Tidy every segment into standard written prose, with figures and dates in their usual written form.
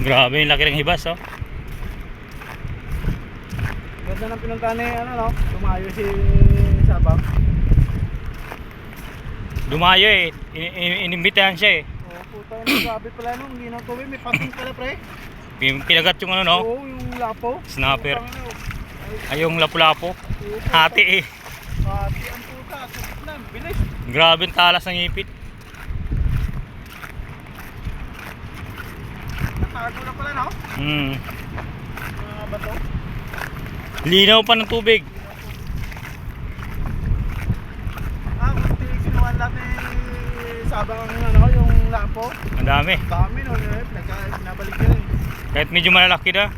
Grabe yung laki ng hibas, oh. Ganda ng pinuntahan ni ano, no? Dumayo si Sabang. Dumayo eh. Inimbitahan siya eh. Oh, puta yun. Grabe pala no. Hindi na tuwi. May pating pala, pre. Pinagat yung ano, no? Oo, yung lapo. Snapper. Putang ina, oh. Ay, yung lapu-lapo. Hati eh. Hati ang puta. Sakit na. Bilis. Grabe yung talas ng ipit. Natago na pala, no? Mga bato. Linaw pa ng tubig. Gusto yung sinuhan lahat ni Sabang ang ano, yung lapo. Ang dami. Dami no, binabalik yun eh. Kahit medyo malalaki na.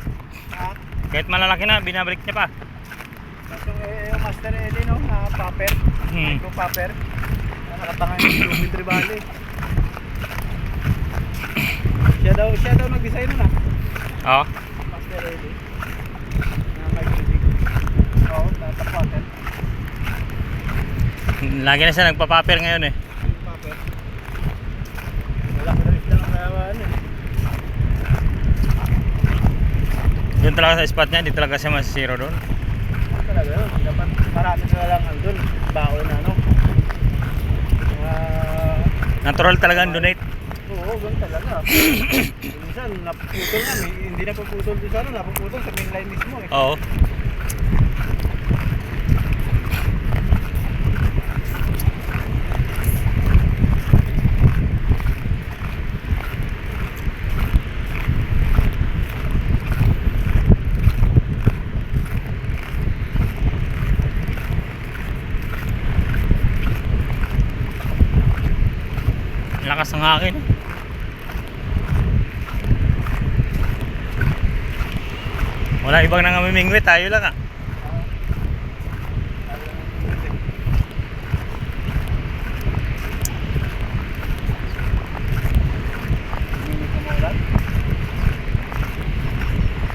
Ha? Kahit malalaki na, binabalik niya pa. Tapos yung Master Eli, no, na popper. Micro popper. Nakatangan yung tubig tribali. Siya daw nag-design nun, Oo. Master Eli. Na may tubig. Oo, tatapakan. Lagi na siya nagpa-paper ngayon eh. Yung popper. Wala ko na rin siya ng kayawan eh. Doon talaga sa spot niya, di talaga siya masisiro doon. Ano talaga yun? Dapat marami sila lang andun. Baon na ano. Natural talaga ang donate. Oo, ganun talaga. Minsan, napuputol nga. Hindi napuputol doon sa ano. Napuputol sa main line mismo eh. Oo. Lakas ng hangin. Wala ibang nangamimingwit, tayo lang ah.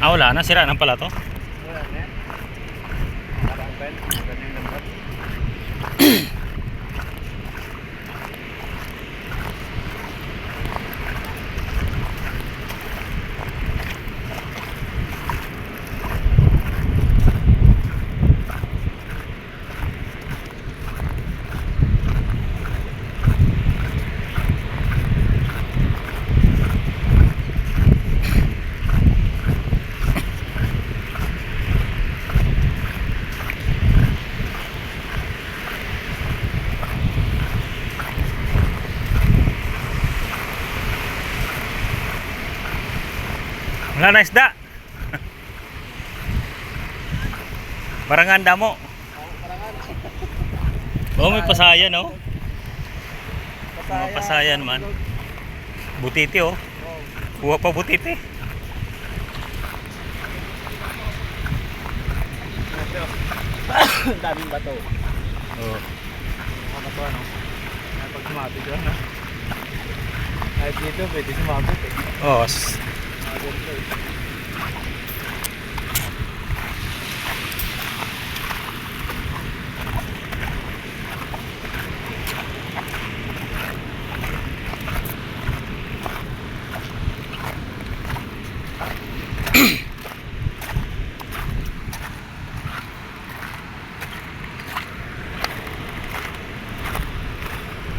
Wala na, sira na pala to. Wala na yan. Parang pen. Ganyan yung lambat. Wala na isda. Baranganda mo. Oh, may pasayan oh. Mga pasayan man. Butiti oh. Kuha pa butiti. Daming bato. Oh. Mga bato ano. Pag sumabit yun no. Kahit dito pwede sumabit eh. Oh. Ganito eh.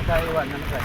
Magkaiwan, ano ba?